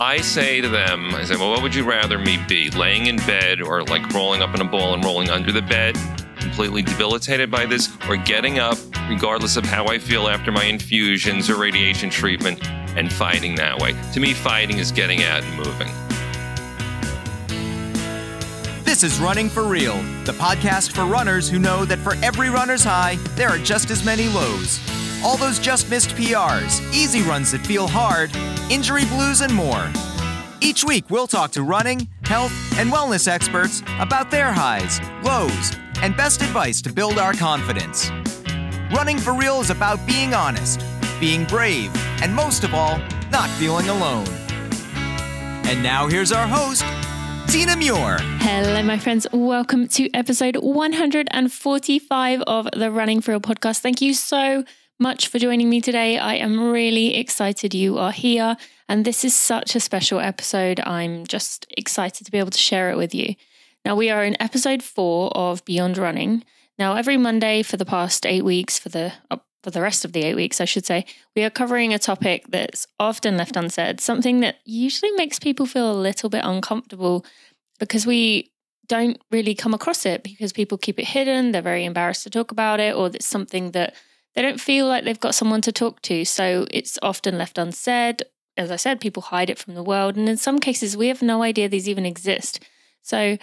I say to them, well, what would you rather me be? Laying in bed or like rolling up in a ball and rolling under the bed, completely debilitated by this, or getting up, regardless of how I feel after my infusions or radiation treatment, and fighting that way? To me, fighting is getting out and moving. This is Running for Real, the podcast for runners who know that for every runner's high, there are just as many lows. All those just missed PRs, easy runs that feel hard, injury blues, and more. Each week, we'll talk to running, health, and wellness experts about their highs, lows, and best advice to build our confidence. Running for Real is about being honest, being brave, and most of all, not feeling alone. And now here's our host, Tina Muir. Hello, my friends. Welcome to episode 145 of the Running for Real podcast. Thank you so much for joining me today. I am really excited you are here, and this is such a special episode. I'm just excited to be able to share it with you. Now, we are in episode 4 of Beyond Running. Now, every Monday for the past 8 weeks, for the rest of the 8 weeks, I should say, we are covering a topic that's often left unsaid, something that usually makes people feel a little bit uncomfortable because we don't really come across it because people keep it hidden. They're very embarrassed to talk about it, or it's something that they don't feel like they've got someone to talk to. So it's often left unsaid. As I said, people hide it from the world. And in some cases, we have no idea these even exist. So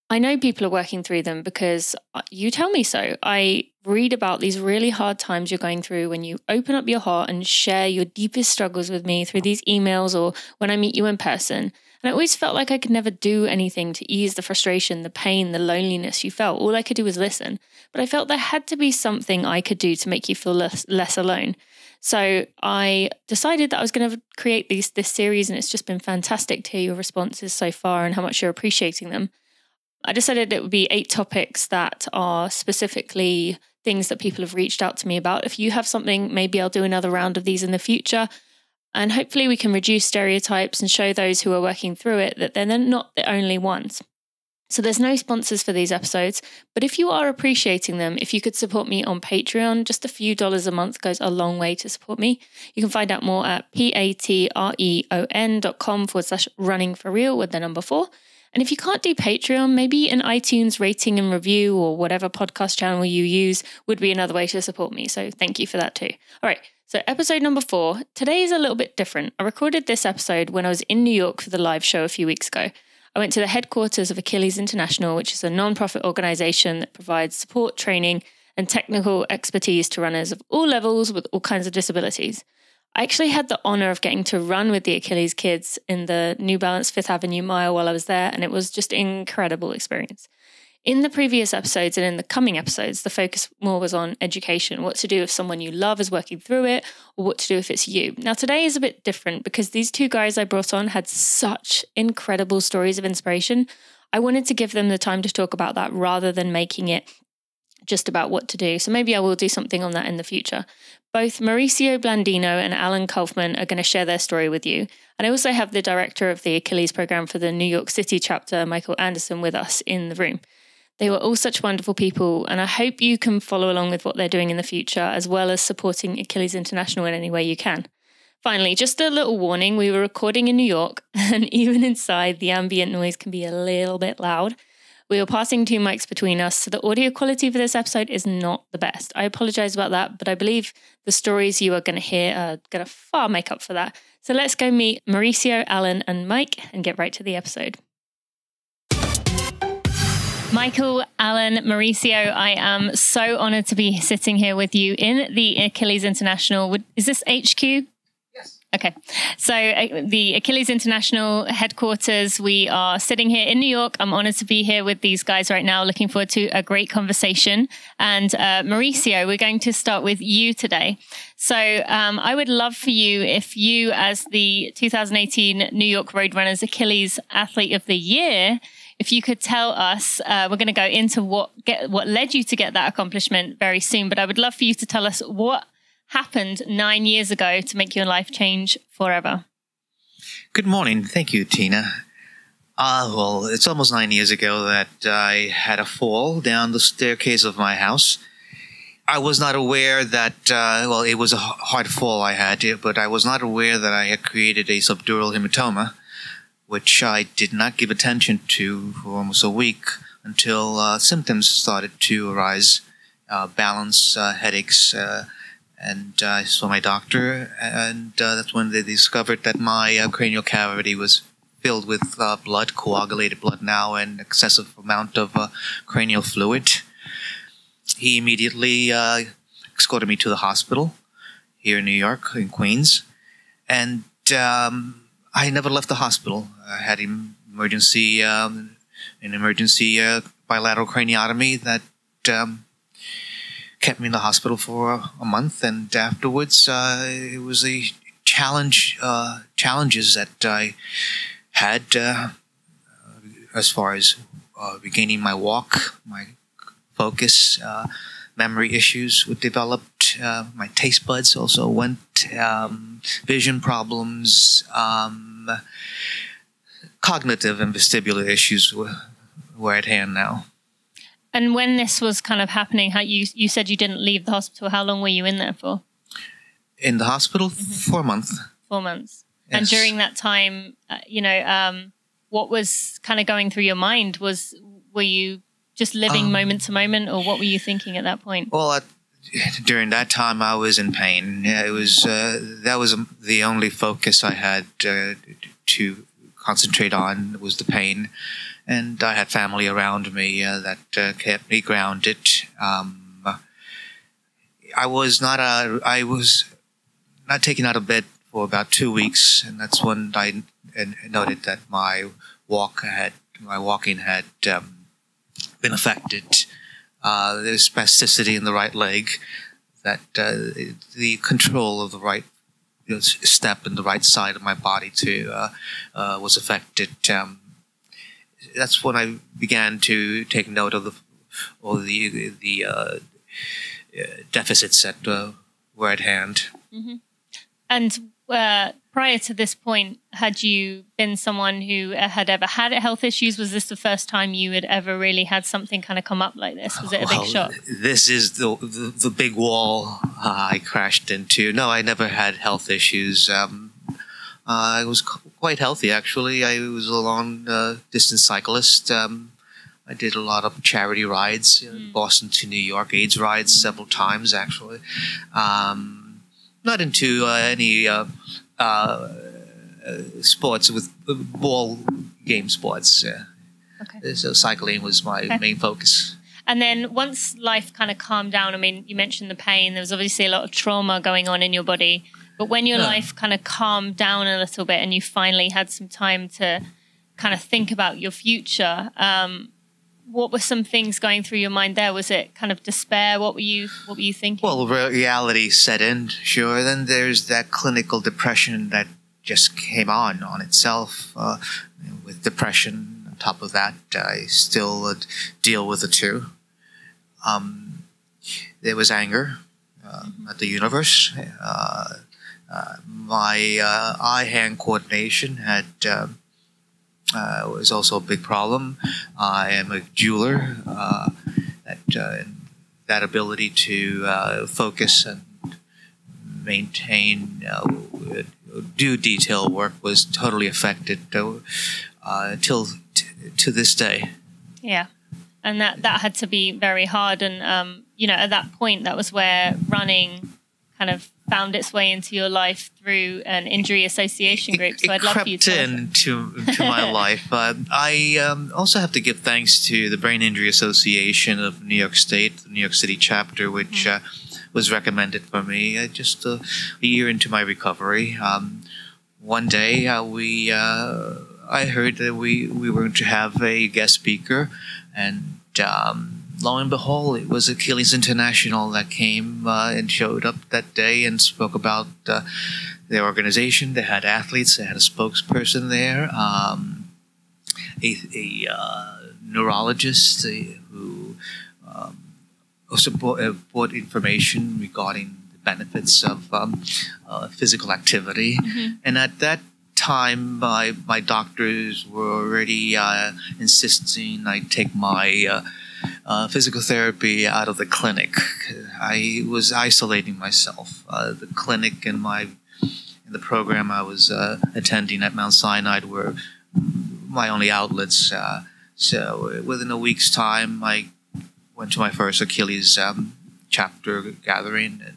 I know people are working through them because you tell me so. I read about these really hard times you're going through when you open up your heart and share your deepest struggles with me through these emails or when I meet you in person. And I always felt like I could never do anything to ease the frustration, the pain, the loneliness you felt. All I could do was listen. But I felt there had to be something I could do to make you feel less alone. So I decided that I was going to create this series, and it's just been fantastic to hear your responses so far and how much you're appreciating them. I decided it would be 8 topics that are specifically things that people have reached out to me about. If you have something, maybe I'll do another round of these in the future. And hopefully we can reduce stereotypes and show those who are working through it that they're not the only ones. So there's no sponsors for these episodes, but if you are appreciating them, if you could support me on Patreon, just a few dollars a month goes a long way to support me. You can find out more at patreon.com/running for real with the number 4. And if you can't do Patreon, maybe an iTunes rating and review or whatever podcast channel you use would be another way to support me. So thank you for that too. All right. So episode number 4, today is a little bit different. I recorded this episode when I was in New York for the live show a few weeks ago. I went to the headquarters of Achilles International, which is a non-profit organization that provides support, training, and technical expertise to runners of all levels with all kinds of disabilities. I actually had the honor of getting to run with the Achilles kids in the New Balance 5th Avenue Mile while I was there, and it was just an incredible experience. In the previous episodes and in the coming episodes, the focus more was on education, what to do if someone you love is working through it, or what to do if it's you. Now, today is a bit different because these 2 guys I brought on had such incredible stories of inspiration. I wanted to give them the time to talk about that rather than making it just about what to do. So maybe I will do something on that in the future. Both Mauricio Blandino and Alan Kaufman are going to share their story with you. And I also have the director of the Achilles program for the New York City chapter, Michael Anderson, with us in the room. They were all such wonderful people, and I hope you can follow along with what they're doing in the future, as well as supporting Achilles International in any way you can. Finally, just a little warning, we were recording in New York, and even inside, the ambient noise can be a little bit loud. We were passing 2 mics between us, so the audio quality for this episode is not the best. I apologize about that, but I believe the stories you are going to hear are going to far make up for that. So let's go meet Mauricio, Alan, and Mike and get right to the episode. Michael, Alan, Mauricio, I am so honored to be sitting here with you in the Achilles International. Is this HQ? Yes. Okay. So the Achilles International headquarters, we are sitting here in New York. I'm honored to be here with these guys right now. Looking forward to a great conversation. And Mauricio, we're going to start with you today. So I would love for you, if you, as the 2018 New York Roadrunners Achilles Athlete of the Year, if you could tell us, we're going to go into what led you to get that accomplishment very soon, but I would love for you to tell us what happened 9 years ago to make your life change forever. Good morning. Thank you, Tina. Well, it's almost 9 years ago that I had a fall down the staircase of my house. I was not aware that, it was a hard fall I had, but I was not aware that I had created a subdural hematoma. which I did not give attention to for almost a week until symptoms started to arise, balance, headaches, and I saw my doctor, and that's when they discovered that my cranial cavity was filled with blood, coagulated blood now, and excessive amount of cranial fluid. He immediately escorted me to the hospital here in New York, in Queens, and I never left the hospital. I had an emergency bilateral craniotomy that kept me in the hospital for a month, and afterwards it was a challenges that I had as far as regaining my walk, my focus, memory issues were developed. My taste buds also went. Vision problems, cognitive and vestibular issues were at hand now. And when this was kind of happening, how you said you didn't leave the hospital. How long were you in there for? In the hospital, 4 months. 4 months. Yes. And during that time, what was kind of going through your mind? Were you just living moment to moment, or what were you thinking at that point? Well, during that time, I was in pain. It was that was the only focus I had to concentrate on, was the pain, and I had family around me that kept me grounded. I was not taken out of bed for about 2 weeks, and that's when I noted that my walking had been affected. There's spasticity in the right leg, that the control of the right step in the right side of my body was affected. That's when I began to take note of the deficits that were at hand. Mm-hmm. And prior to this point, had you been someone who had ever had health issues? Was this the first time you had ever really had something kind of come up like this? Was it a big shock? This is the big wall I crashed into. No, I never had health issues. I was quite healthy, actually. I was a long-distance cyclist. I did a lot of charity rides, Boston to New York, AIDS rides several times, actually. Not into any sports with ball game sports. Okay. So cycling was my main focus. And then once life kind of calmed down, I mean, you mentioned the pain. There was obviously a lot of trauma going on in your body. But when your life kind of calmed down a little bit and you finally had some time to kind of think about your future, what were some things going through your mind there? Was it kind of despair? What were you thinking? Well, reality set in, sure. Then there's that clinical depression that just came on itself. With depression, on top of that, I still deal with the two. There was anger at the universe. My eye-hand coordination was also a big problem. I am a jeweler. That ability to focus and maintain, do detail work was totally affected till to this day. Yeah, and that had to be very hard. And at that point, that was where running kind of found its way into your life through an injury association group. So I'd love for you to crept into my life. I also have to give thanks to the Brain Injury Association of New York State, the New York City chapter, which was recommended for me just a year into my recovery. One day, I heard that we were going to have a guest speaker, and lo and behold, it was Achilles International that came and showed up that day and spoke about their organization. They had athletes. They had a spokesperson there, a neurologist who also brought information regarding the benefits of physical activity. And at that time, my doctors were already insisting I take my physical therapy out of the clinic. I was isolating myself. The clinic and the program I was attending at Mount Sinai were my only outlets. So within a week's time, I went to my first Achilles chapter gathering, and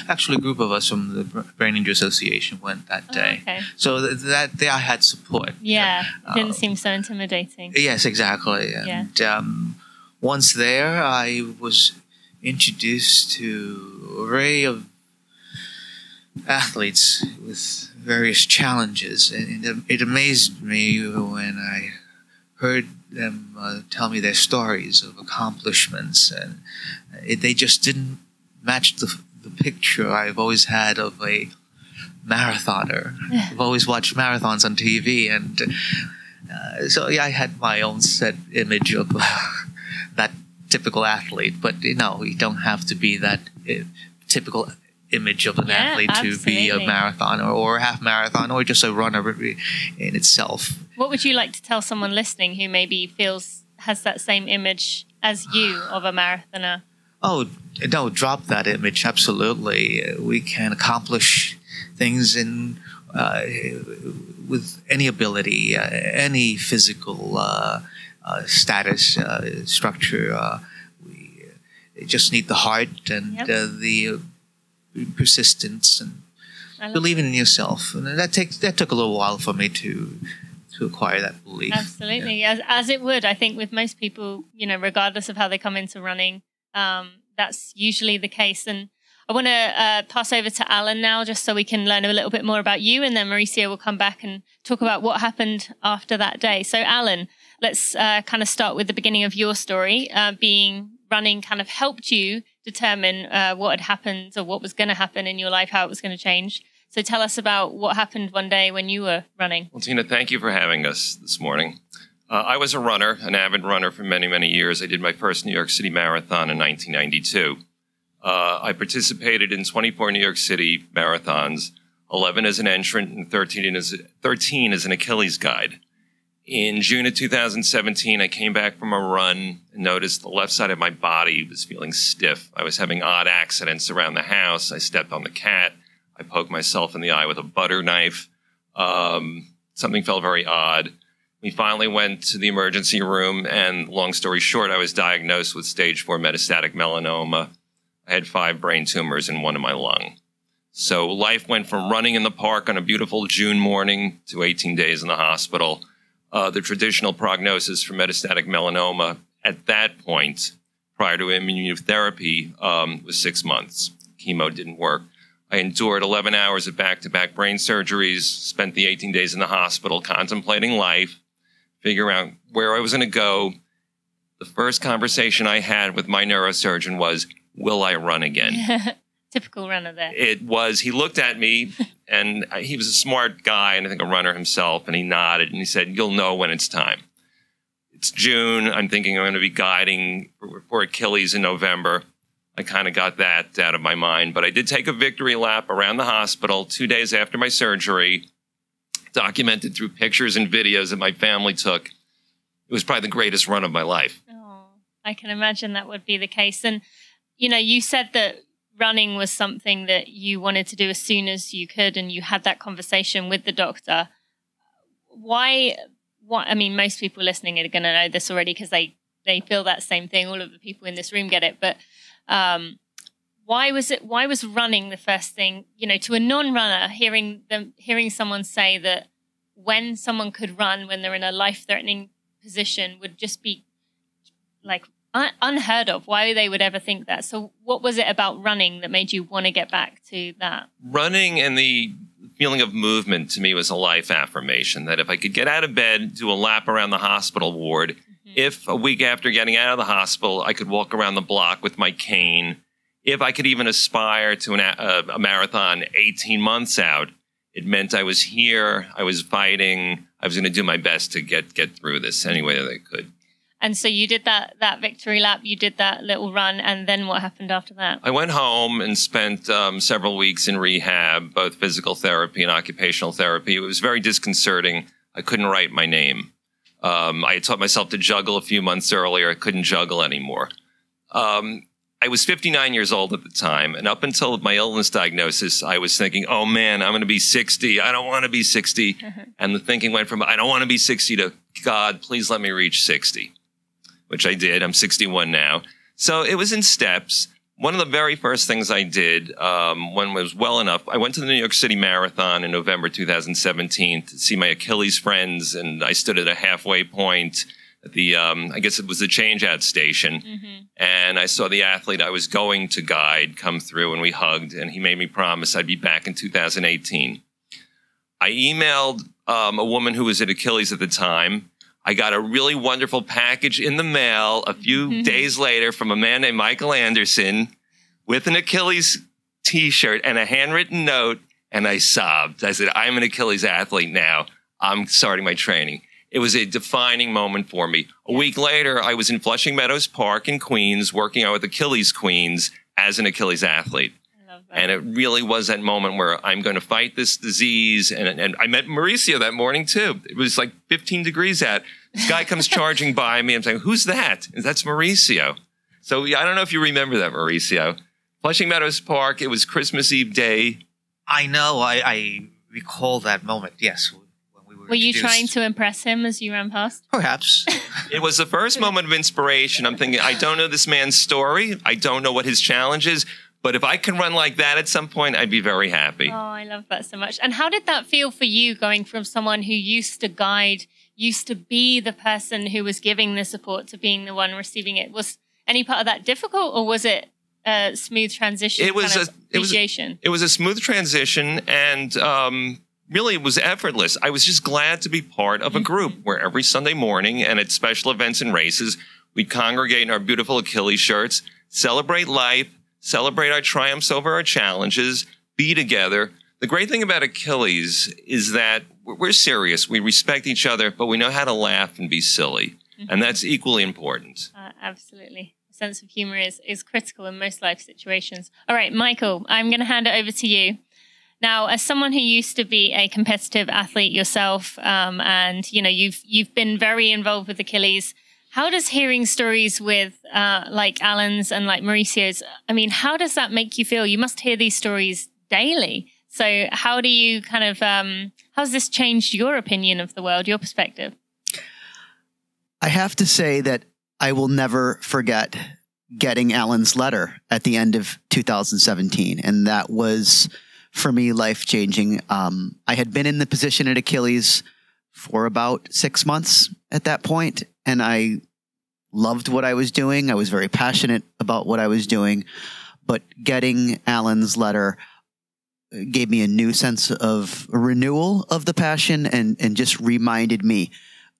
actually a group of us from the Brain Injury Association went that day. Okay. So that day I had support. Yeah, it didn't seem so intimidating. Yes, exactly. And once there, I was introduced to an array of athletes with various challenges, and it amazed me when I heard them tell me their stories of accomplishments, and they just didn't match the picture I've always had of a marathoner. I've always watched marathons on TV, and so I had my own set image of that typical athlete. But you don't have to be that typical image of an athlete to be a marathoner or a half marathon or just a runner in itself. What would you like to tell someone listening who maybe has that same image as you of a marathoner? Oh, no, drop that image. Absolutely. We can accomplish things with any ability, any physical status, structure. We just need the heart and the persistence and believing in yourself. And that took a little while for me to acquire that belief. Absolutely. Yeah. As it would, I think, with most people, regardless of how they come into running, that's usually the case. And I want to pass over to Alan now, just so we can learn a little bit more about you, and then Mauricio will come back and talk about what happened after that day. So Alan, let's kind of start with the beginning of your story. Running kind of helped you determine what had happened or what was going to happen in your life, how it was going to change. So tell us about what happened one day when you were running. Well, Tina, thank you for having us this morning. I was a runner, an avid runner for many, many years. I did my first New York City Marathon in 1992. I participated in 24 New York City marathons, 11 as an entrant and 13 as an Achilles guide. In June of 2017, I came back from a run and noticed the left side of my body was feeling stiff. I was having odd accidents around the house. I stepped on the cat. I poked myself in the eye with a butter knife. Something felt very odd. We finally went to the emergency room, and long story short, I was diagnosed with stage 4 metastatic melanoma. I had 5 brain tumors and 1 in my lung. So life went from running in the park on a beautiful June morning to 18 days in the hospital. The traditional prognosis for metastatic melanoma at that point, prior to immunotherapy, was 6 months. Chemo didn't work. I endured 11 hours of back-to-back brain surgeries, spent the 18 days in the hospital contemplating life, figuring out where I was going to go. The first conversation I had with my neurosurgeon was, will I run again? Typical runner there. It was. He looked at me, and he was a smart guy, and I think a runner himself, and he nodded, and he said, you'll know when it's time. It's June. I'm thinking I'm going to be guiding for Achilles in November. I kind of got that out of my mind, but I did take a victory lap around the hospital 2 days after my surgery, documented through pictures and videos that my family took. It was probably the greatest run of my life. Oh, I can imagine that would be the case. And, you said that running was something that you wanted to do as soon as you could, and you had that conversation with the doctor. Why? I mean, most people listening are going to know this already because they feel that same thing. All of the people in this room get it. But why was running the first thing, to a non-runner, hearing someone say that when someone could run when they're in a life-threatening position would just be like unheard of. Why they would ever think that. So what was it about running that made you want to get back to that? Running and the feeling of movement to me was a life affirmation, that if I could get out of bed, do a lap around the hospital ward, if a week after getting out of the hospital, I could walk around the block with my cane, if I could even aspire to a marathon 18 months out, it meant I was here, I was fighting, I was going to do my best to get through this any way that I could. And so you did that victory lap, you did that little run, and then what happened after that? I went home and spent several weeks in rehab, both physical therapy and occupational therapy. It was very disconcerting. I couldn't write my name. I had taught myself to juggle a few months earlier. I couldn't juggle anymore. I was 59 years old at the time, and up until my illness diagnosis, I was thinking, oh man, I'm going to be 60. I don't want to be 60. And the thinking went from, I don't want to be 60 to, God, please let me reach 60, which I did. I'm 61 now. So it was in steps. One of the very first things I did when it was well enough, I went to the New York City Marathon in November 2017 to see my Achilles friends, and I stood at a halfway point at the, I guess it was the change-out station, and I saw the athlete I was going to guide come through, and we hugged, and he made me promise I'd be back in 2018. I emailed a woman who was at Achilles at the time. I got a really wonderful package in the mail a few days later from a man named Michael Anderson with an Achilles T-shirt and a handwritten note, and I sobbed. I said, I'm an Achilles athlete now. I'm starting my training. It was a defining moment for me. A week later, I was in Flushing Meadows Park in Queens, working out with Achilles Queens as an Achilles athlete. I love that. And it really was that moment where I'm going to fight this disease. And I met Mauricio that morning, too. It was like 15 degrees out. This guy comes charging by me. I'm saying, who's that? And that's Mauricio. So I don't know if you remember that, Mauricio. Flushing Meadows Park, it was Christmas Eve day. I know. I recall that moment, yes. Were you trying to impress him as you ran past? Perhaps. It was the first moment of inspiration. I'm thinking, I don't know this man's story. I don't know what his challenge is. But if I can run like that at some point, I'd be very happy. Oh, I love that so much. And how did that feel for you, going from someone who used to guide, used to be the person who was giving the support, to being the one receiving it? Was any part of that difficult, or was it a smooth transition? It was it was a smooth transition, and really, it was effortless. I was just glad to be part of a group where every Sunday morning and at special events and races, we'd congregate in our beautiful Achilles shirts, celebrate life, celebrate our triumphs over our challenges, be together. The great thing about Achilles is that we're serious. We respect each other, but we know how to laugh and be silly. And that's equally important. Absolutely. A sense of humor is critical in most life situations. All right, Michael, I'm going to hand it over to you. Now, as someone who used to be a competitive athlete yourself, and you've been very involved with Achilles, how does hearing stories with like Alan's and like Mauricio's, I mean, how does that make you feel? You must hear these stories daily. So how do you kind of, how's this changed your opinion of the world, your perspective? I have to say that I will never forget getting Alan's letter at the end of 2017, and that was, for me, life-changing. I had been in the position at Achilles for about 6 months at that point, and I loved what I was doing. I was very passionate about what I was doing, but getting Alan's letter gave me a new sense of renewal of the passion, and just reminded me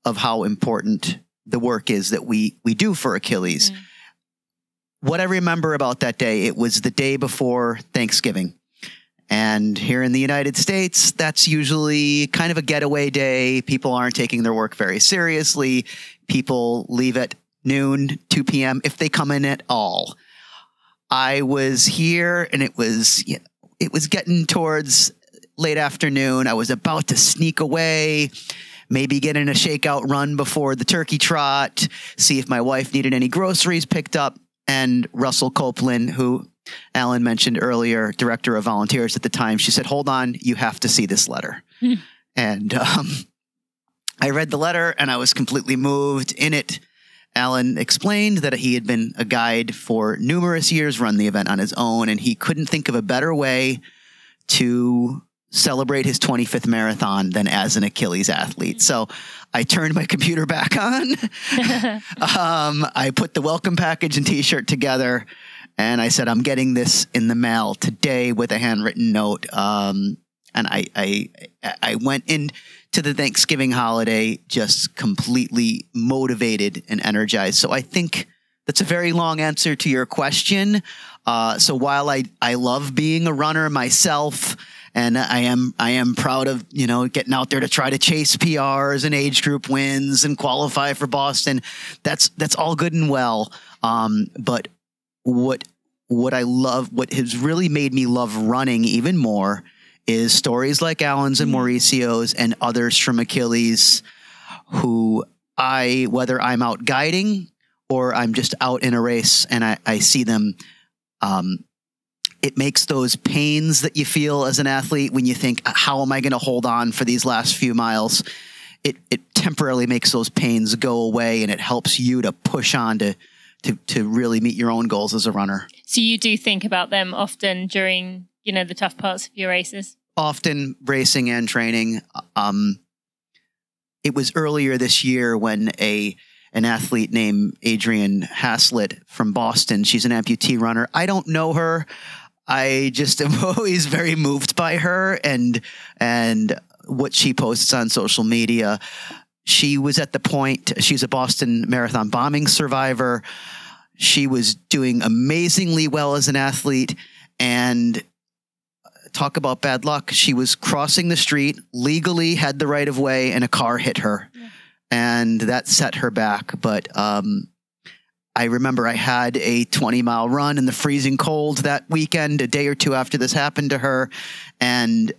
of how important the work is that we do for Achilles. What I remember about that day, it was the day before Thanksgiving. And here in the United States, that's usually kind of a getaway day. People aren't taking their work very seriously. People leave at noon, 2 p.m. if they come in at all. I was here, and it was getting towards late afternoon. I was about to sneak away, maybe get in a shakeout run before the turkey trot, see if my wife needed any groceries picked up. And Russell Copeland, who Alan mentioned earlier, director of volunteers at the time, she said, hold on, you have to see this letter. And I read the letter, and I was completely moved. In it, Alan explained that he had been a guide for numerous years, run the event on his own, and he couldn't think of a better way to celebrate his 25th marathon than as an Achilles athlete. So I turned my computer back on. I put the welcome package and T-shirt together, and I said, I'm getting this in the mail today with a handwritten note. And I went into the Thanksgiving holiday just completely motivated and energized. So I think that's a very long answer to your question. So while I love being a runner myself, and I am proud of, getting out there to try to chase PRs and age group wins and qualify for Boston, that's all good and well. But what I love, what has really made me love running even more, is stories like Alan's and Mauricio's and others from Achilles who whether I'm out guiding or I'm just out in a race and I see them, it makes those pains that you feel as an athlete when you think, how am I going to hold on for these last few miles? It temporarily makes those pains go away, and it helps you to push on to really meet your own goals as a runner. So you do think about them often during, the tough parts of your races? Often, racing and training. It was earlier this year when an athlete named Adrienne Haslett from Boston, she's an amputee runner. I don't know her. I just am always very moved by her and what she posts on social media. She was at the point, she's a Boston Marathon bombing survivor. She was doing amazingly well as an athlete, and talk about bad luck. She was crossing the street, legally had the right of way, and a car hit her. Yeah. And that set her back. But I remember I had a 20-mile run in the freezing cold that weekend, a day or two after this happened to her. And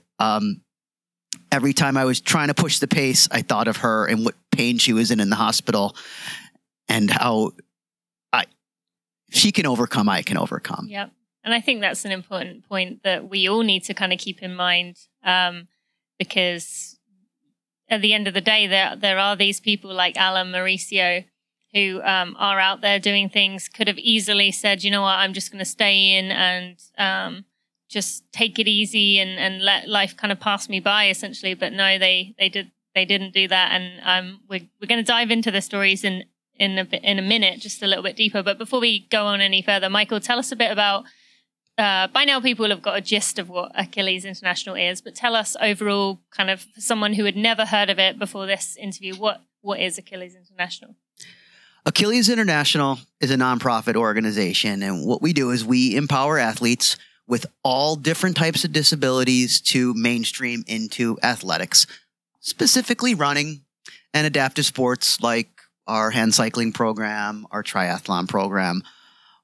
every time I was trying to push the pace, I thought of her and what pain she was in the hospital, and how if she can overcome, I can overcome. Yep. And I think that's an important point that we all need to kind of keep in mind, because at the end of the day, there are these people like Alan, Mauricio, who are out there doing things, could have easily said, you know what, I'm just going to stay in and just take it easy and let life kind of pass me by, essentially. But no, they didn't do that. And we're going to dive into the stories in a minute, just a little bit deeper. But before we go on any further, Michael, tell us a bit about, by now people have got a gist of what Achilles International is, but tell us overall, kind of for someone who had never heard of it before this interview, what is Achilles International? Achilles International is a nonprofit organization, and what we do is we empower athletes with all different types of disabilities to mainstream into athletics, specifically running and adaptive sports like our hand cycling program, our triathlon program.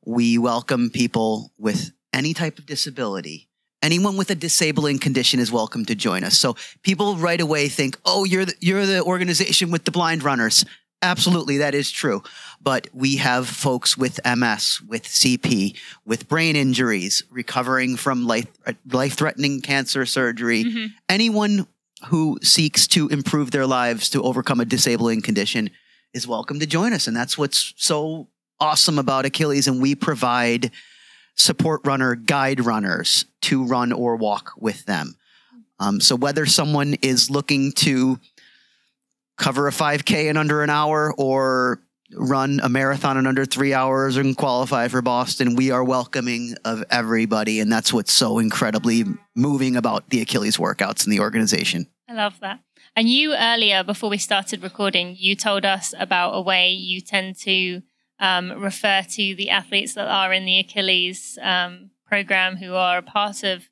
We welcome people with any type of disability. Anyone with a disabling condition is welcome to join us. So people right away think, oh, you're the organization with the blind runners. Absolutely, that is true. But we have folks with MS, with CP, with brain injuries, recovering from life-threatening cancer surgery. Mm-hmm. Anyone who seeks to improve their lives to overcome a disabling condition is welcome to join us. And that's what's so awesome about Achilles. And we provide support runner guide runners to run or walk with them. So whether someone is looking to cover a 5K in under an hour or run a marathon in under 3 hours and qualify for Boston, we are welcoming of everybody. And that's what's so incredibly moving about the Achilles workouts in the organization. I love that. And you earlier, before we started recording, you told us about a way you tend to refer to the athletes that are in the Achilles program who are a part of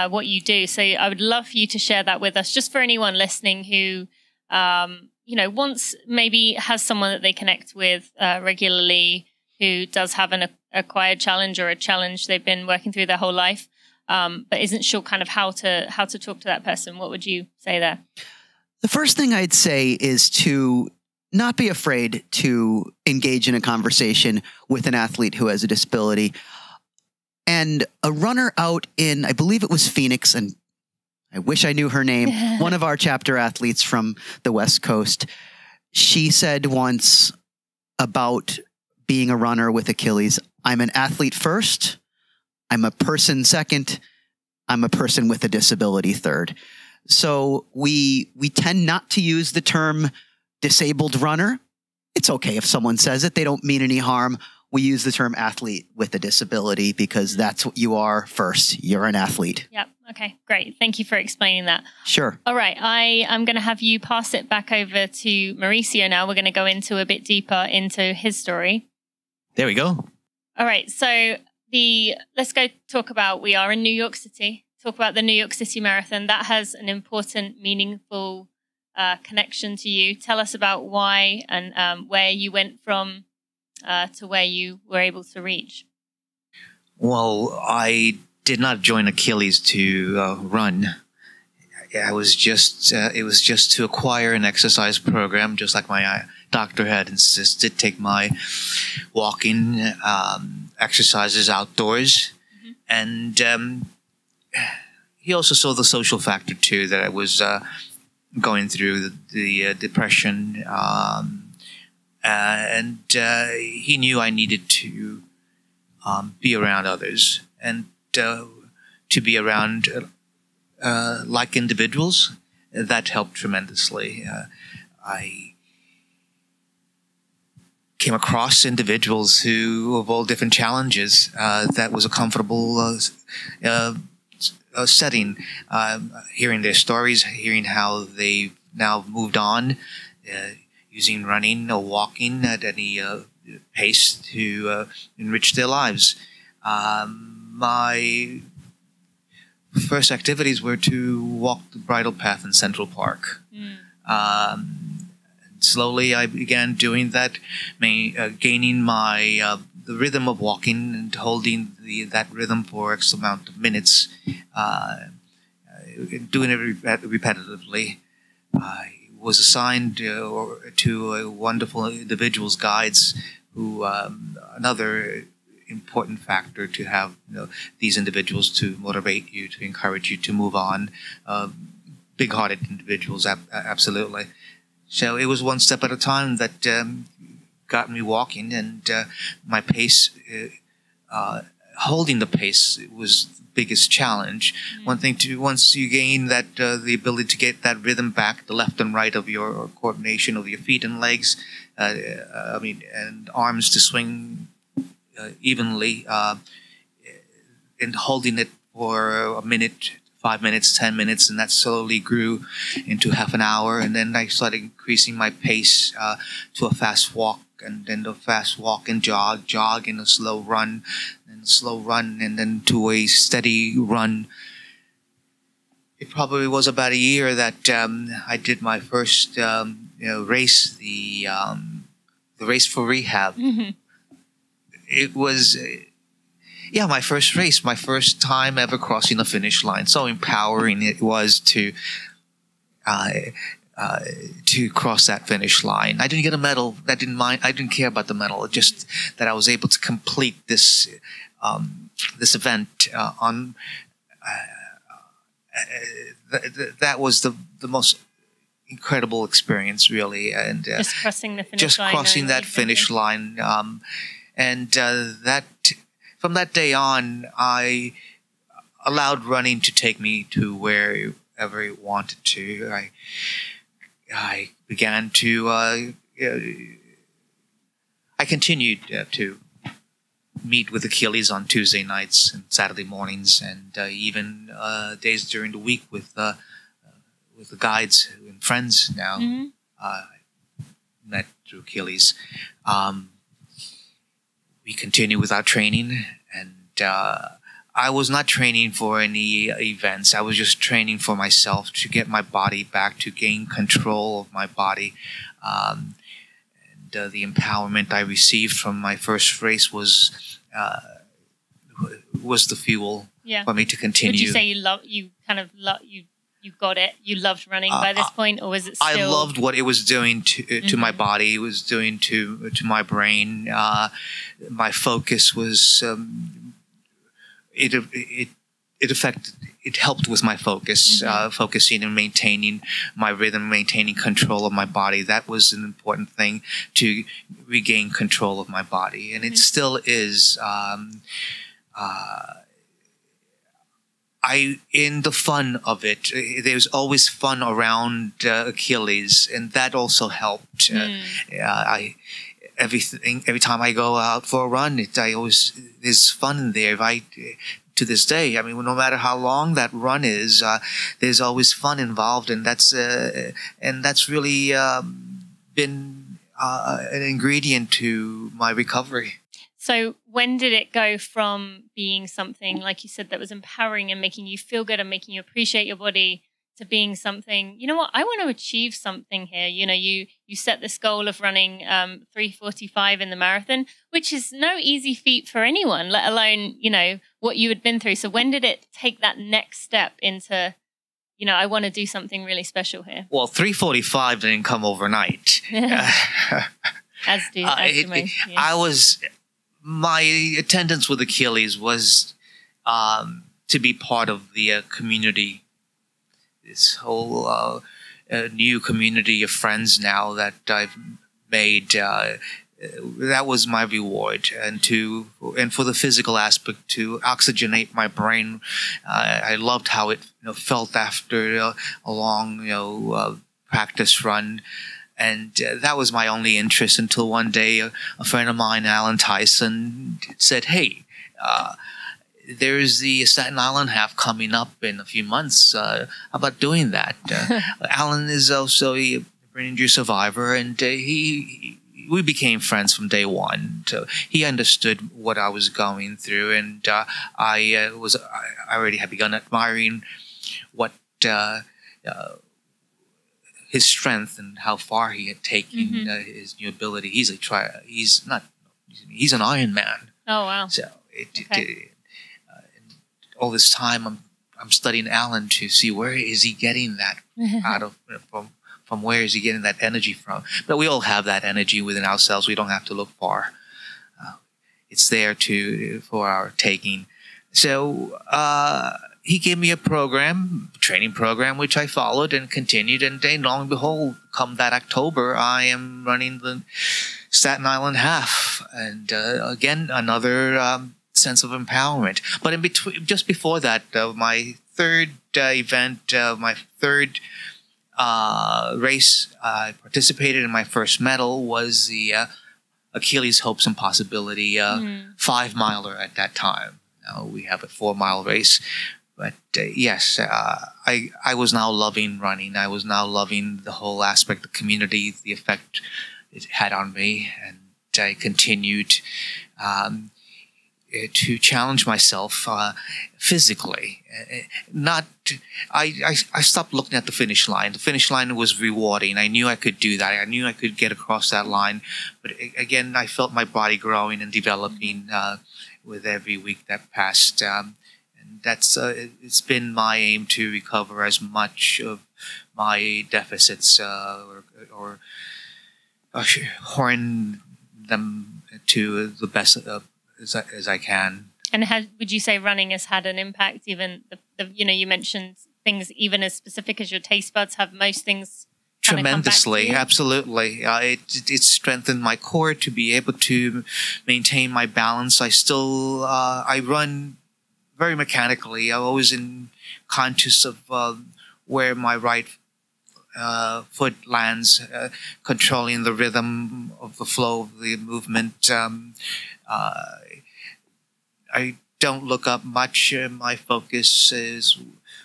what you do. So I would love for you to share that with us, just for anyone listening who, once maybe has someone that they connect with regularly who does have an acquired challenge or a challenge they've been working through their whole life, but isn't sure kind of how to talk to that person. What would you say there? The first thing I'd say is to not be afraid to engage in a conversation with an athlete who has a disability. And a runner out in, I believe it was Phoenix, and I wish I knew her name, one of our chapter athletes from the West Coast, she said once about being a runner with Achilles, I'm an athlete first, I'm a person second, I'm a person with a disability third. So we tend not to use the term disabled runner. It's okay if someone says it. They don't mean any harm. We use the term athlete with a disability because that's what you are first. You're an athlete. Yep. Okay, great. Thank you for explaining that. Sure. All right. I'm going to have you pass it back over to Mauricio now. We're going to go into a bit deeper into his story. There we go. All right. So let's go talk about, we are in New York City. Talk about the New York City Marathon. That has an important, meaningful connection to you. Tell us about why and where you went from to where you were able to reach. Well, I did not join Achilles to run. it was just to acquire an exercise program, just like my doctor had insisted. Take my walking exercises outdoors, and he also saw the social factor too, that I was going through the depression, and he knew I needed to be around others and to be around like individuals. That helped tremendously. I came across individuals who, of all different challenges, that was a comfortable setting. Hearing their stories, hearing how they've now moved on, using running or walking at any pace to enrich their lives. My first activities were to walk the bridle path in Central Park. Slowly, I began doing that, gaining my the rhythm of walking and holding that rhythm for X amount of minutes, doing it repetitively. I was assigned to wonderful individuals, guides, who another important factor to have these individuals to motivate you, to encourage you to move on. Big-hearted individuals, absolutely. So it was one step at a time that got me walking, and my pace, holding the pace, was the biggest challenge. Once you gain that the ability to get that rhythm back, the left and right of your coordination of your feet and legs, and arms to swing evenly, and holding it for a minute, 5 minutes, 10 minutes, and that slowly grew into half an hour. And then I started increasing my pace to a fast walk, and then a fast walk and jog and a slow run, and then to a steady run. It probably was about a year that I did my first race, the race for rehab. It was my first race, my first time ever crossing the finish line. So empowering it was to cross that finish line. I didn't get a medal. I didn't care about the medal. It just that I was able to complete this event on. That was the most incredible experience, really, and just crossing the finish just line. Crossing that finish line, and that. From that day on, I allowed running to take me to wherever it wanted to. I began to. I continued to meet with Achilles on Tuesday nights and Saturday mornings, and even days during the week with the guides and friends. Now, met through Achilles. We continue with our training, and I was not training for any events. I was just training for myself to get my body back, to gain control of my body. And the empowerment I received from my first race was the fuel for me to continue. Would you say you got it? You loved running by this point, or was it still... I loved what it was doing to my body. It was doing to my brain. My focus was... It helped with my focus, focusing and maintaining my rhythm, maintaining control of my body. That was an important thing, to regain control of my body. And it still is... in the fun of it, there's always fun around Achilles, and that also helped. Every time I go out for a run, there's fun there. To this day, I mean, no matter how long that run is, there's always fun involved, and that's really been an ingredient to my recovery. So when did it go from being something, like you said, that was empowering and making you feel good and making you appreciate your body, to being something, you know what, I want to achieve something here? You know, you set this goal of running 3:45 in the marathon, which is no easy feat for anyone, let alone, what you had been through. So when did it take that next step into, I want to do something really special here? Well, 3:45 didn't come overnight. As do most. Yeah. My attendance with Achilles was to be part of the community. This whole new community of friends now that I've made. That was my reward, and for the physical aspect, to oxygenate my brain. I loved how it felt after a long practice run, and that was my only interest until one day a friend of mine, Alan Tyson, said, "Hey, there's the Staten Island half coming up in a few months. How about doing that?" Alan is also a brain injury survivor, and we became friends from day one. So he understood what I was going through, and I already had begun admiring what his strength and how far he had taken his new ability. He's an Iron Man. Oh wow! So all this time I'm studying Alan to see where is he getting that out of from where is he getting that energy from? But we all have that energy within ourselves. We don't have to look far. It's there for our taking. So he gave me a training program, which I followed and continued. And then, long and behold, come that October, I am running the Staten Island half. And again, another sense of empowerment. But in between, just before that, my third event, my third race I participated in, my first medal was the Achilles Hopes and Possibility 5-miler at that time. Now we have a 4-mile race. But yes, I was now loving running. I was now loving the whole aspect of community, the effect it had on me. And I continued to challenge myself physically. I stopped looking at the finish line. The finish line was rewarding. I knew I could do that. I knew I could get across that line. But again, I felt my body growing and developing with every week that passed. And that's it's been my aim to recover as much of my deficits or horn them to the best as I can. And would you say running has had an impact? Even you mentioned things even as specific as your taste buds. Have most things tremendously, absolutely. It strengthened my core to be able to maintain my balance. I run very mechanically. I'm always conscious of where my right foot lands, controlling the rhythm of the flow of the movement. I don't look up much. My focus is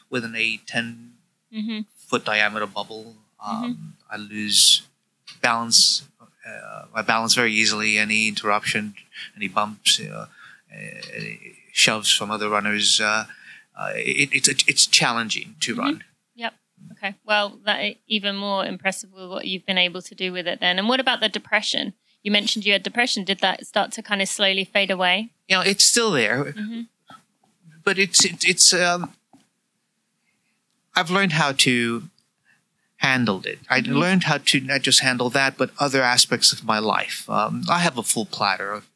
within a 10-foot diameter bubble. I lose balance, my balance very easily. Any interruption, any bumps, shoves from other runners, it's challenging to run. Yep. Okay. Well, that even more impressive with what you've been able to do with it then. And what about the depression? You mentioned you had depression. Did that start to kind of slowly fade away? It's still there, but it's I've learned how to handle it. I learned how to not just handle that, but other aspects of my life. I have a full platter of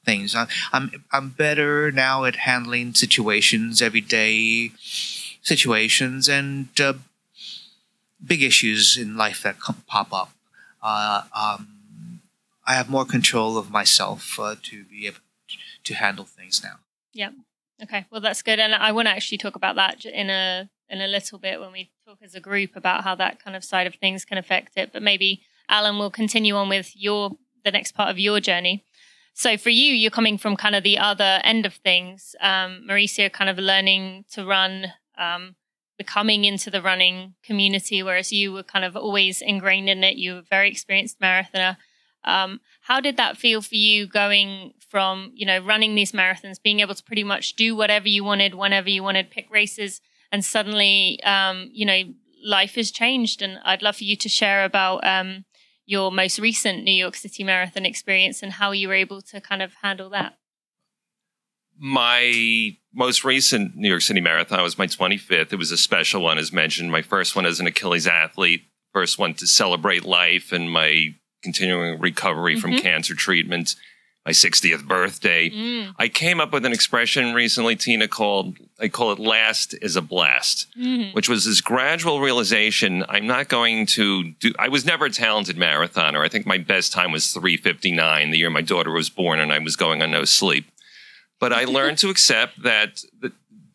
things. I'm better now at handling situations, everyday situations, and big issues in life that pop up. I have more control of myself to be able to handle things now. Yeah. Okay. Well, that's good. And I want to actually talk about that in a little bit when we talk as a group about how that kind of side of things can affect it. But maybe Alan will continue on with the next part of your journey. So for you, you're coming from kind of the other end of things. Maurice, you're kind of learning to run, becoming into the running community, whereas you were kind of always ingrained in it. You were a very experienced marathoner. How did that feel for you going from, running these marathons, being able to pretty much do whatever you wanted, whenever you wanted, pick races, and suddenly, life has changed? And I'd love for you to share about your most recent New York City Marathon experience and how you were able to kind of handle that. My most recent New York City Marathon was my 25th. It was a special one, as mentioned. My first one as an Achilles athlete, first one to celebrate life and my continuing recovery from cancer treatment, my 60th birthday. I came up with an expression recently, Tina, I call it last is a blast, which was this gradual realization I'm not going to do. I was never a talented marathoner. I think my best time was 3:59 the year my daughter was born and I was going on no sleep. But I learned to accept that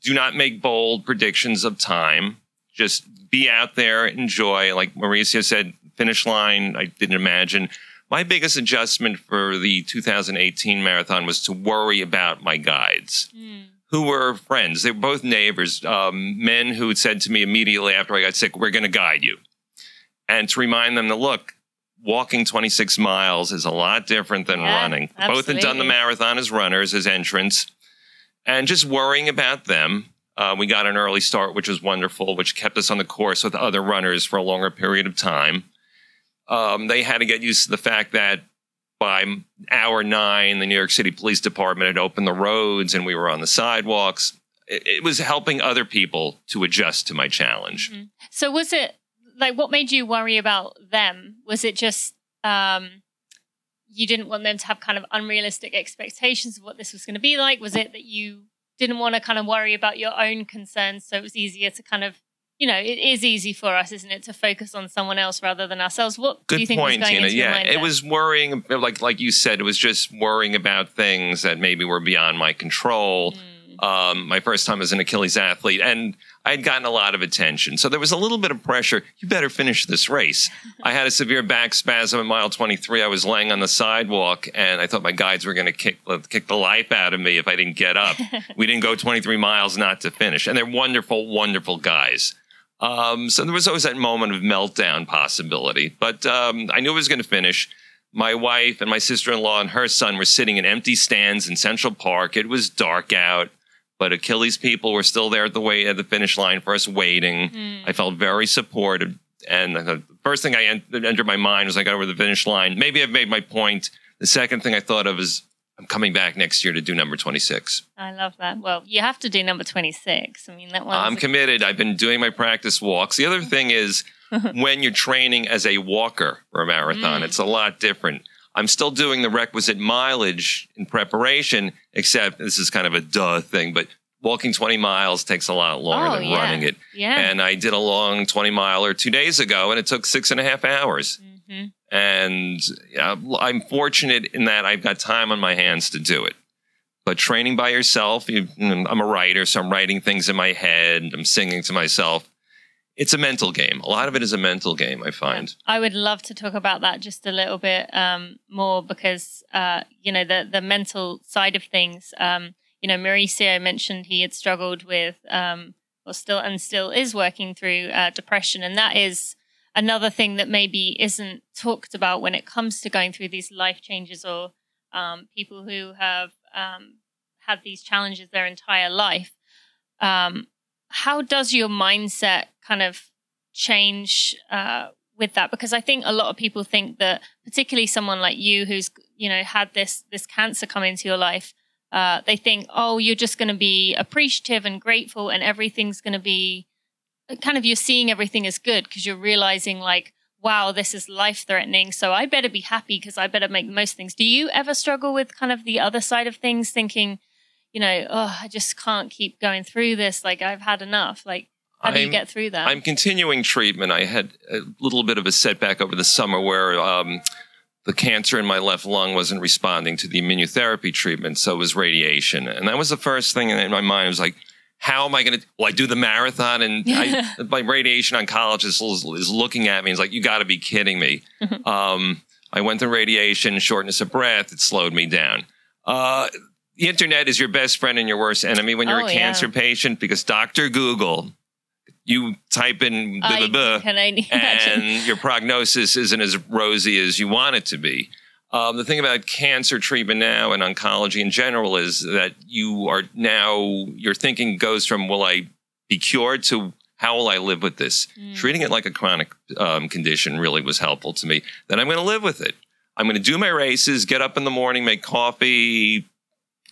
do not make bold predictions of time. Just be out there, enjoy. Like Mauricio said, finish line, I didn't imagine. My biggest adjustment for the 2018 marathon was to worry about my guides, who were friends. They were both neighbors, men who had said to me immediately after I got sick, we're going to guide you. And to remind them that, look, walking 26 miles is a lot different than running. Absolutely. Both had done the marathon as runners, as entrants. And just worrying about them. We got an early start, which was wonderful, which kept us on the course with other runners for a longer period of time. They had to get used to the fact that by hour 9, the New York City Police Department had opened the roads and we were on the sidewalks. It was helping other people to adjust to my challenge. So was it, like, what made you worry about them? Was it just you didn't want them to have kind of unrealistic expectations of what this was going to be like? Was it that you didn't want to kind of worry about your own concerns, so it was easier to kind of, it is easy for us, isn't it, to focus on someone else rather than ourselves? What do you think was going into your mind? It was worrying, like you said, it was just worrying about things that maybe were beyond my control. My first time as an Achilles athlete, and I'd gotten a lot of attention. So there was a little bit of pressure. You better finish this race. I had a severe back spasm at mile 23. I was laying on the sidewalk, and I thought my guides were going to kick the life out of me if I didn't get up. We didn't go 23 miles not to finish. And they're wonderful, wonderful guys. So there was always that moment of meltdown possibility. But I knew I was going to finish. My wife and my sister-in-law and her son were sitting in empty stands in Central Park. It was dark out. But Achilles people were still there at the finish line for us waiting. I felt very supported. And the first thing I entered my mind was I got over the finish line. Maybe I've made my point. The second thing I thought of is I'm coming back next year to do number 26. I love that. Well, you have to do number 26. I mean, that one. I'm committed. I've been doing my practice walks. The other thing is when you're training as a walker for a marathon, it's a lot different. I'm still doing the requisite mileage in preparation, except this is kind of a duh thing, but walking 20 miles takes a lot longer than running it. And I did a long 20-miler 2 days ago, and it took 6.5 hours. And I'm fortunate in that I've got time on my hands to do it. But training by yourself, I'm a writer, so I'm writing things in my head. I'm singing to myself. It's a mental game. A lot of it is a mental game, I find. I would love to talk about that just a little bit more because, the mental side of things, Mauricio mentioned he had struggled with, still is working through depression. And that is another thing that maybe isn't talked about when it comes to going through these life changes or people who have had these challenges their entire life. How does your mindset kind of change with that? Because I think a lot of people think that, particularly someone like you who's, had this cancer come into your life, they think, oh, you're just going to be appreciative and grateful and everything's going to be kind of, you're seeing everything as good because you're realizing like, wow, this is life-threatening. So I better be happy because I better make the most things. Do you ever struggle with kind of the other side of things, thinking, I just can't keep going through this. Like, I've had enough. Like, how do you get through that? I'm continuing treatment. I had a little bit of a setback over the summer where the cancer in my left lung wasn't responding to the immunotherapy treatment, so it was radiation. And that was the first thing in my mind. I was like, how am I going to, I do the marathon and my radiation oncologist is looking at me. He's like, you got to be kidding me. I went through radiation, shortness of breath. It slowed me down. The internet is your best friend and your worst enemy when you're a cancer patient, because Dr. Google, you type in and your prognosis isn't as rosy as you want it to be. The thing about cancer treatment now and oncology in general is that your thinking goes from, will I be cured, to how will I live with this? Treating it like a chronic condition really was helpful to me. Then I'm going to live with it. I'm going to do my races, get up in the morning, make coffee,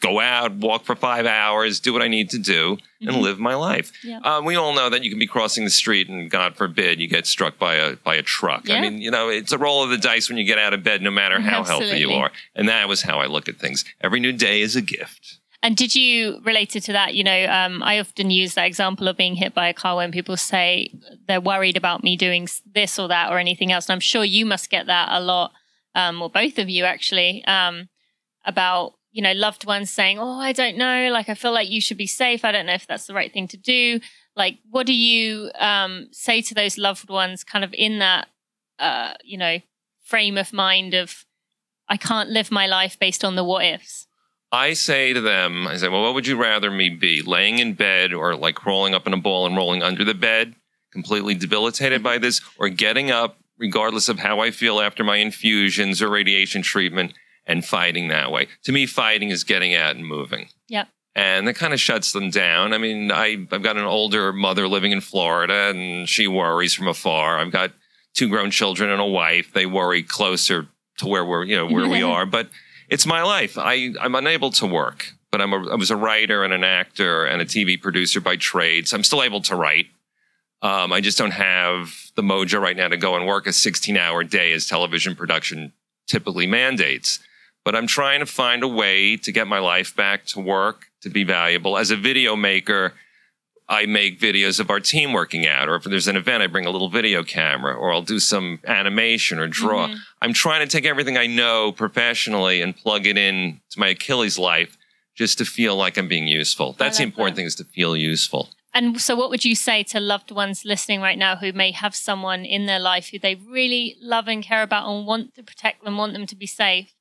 go out, walk for 5 hours, do what I need to do, and live my life. Yeah. We all know that you can be crossing the street and, God forbid, you get struck by a truck. Yeah. I mean, it's a roll of the dice when you get out of bed, no matter how healthy you are. And that was how I look at things. Every new day is a gift. And did you relate it to that? I often use that example of being hit by a car when people say they're worried about me doing this or that or anything else. And I'm sure you must get that a lot, or both of you actually, about, loved ones saying, oh, I don't know, like, I feel like you should be safe. I don't know if that's the right thing to do. Like, what do you say to those loved ones kind of in that, frame of mind of, I can't live my life based on the what ifs? I say to them, well, what would you rather me be? Laying in bed or like crawling up in a ball and rolling under the bed, completely debilitated by this, or getting up, regardless of how I feel after my infusions or radiation treatment, and fighting that way. To me, fighting is getting out and moving. Yep. And that kind of shuts them down. I mean, I've got an older mother living in Florida, and she worries from afar. I've got 2 grown children and a wife. They worry closer to where we are. But it's my life. I'm unable to work, but I was a writer and an actor and a TV producer by trade, so I'm still able to write. I just don't have the mojo right now to go and work a 16-hour day as television production typically mandates. But I'm trying to find a way to get my life back to work, to be valuable. As a video maker, I make videos of our team working out, or if there's an event, I bring a little video camera, or I'll do some animation or draw. I'm trying to take everything I know professionally and plug it in to my Achilles life just to feel like I'm being useful. That's the important thing, is to feel useful. And so what would you say to loved ones listening right now who may have someone in their life who they really love and care about and want to protect them, want them to be safe,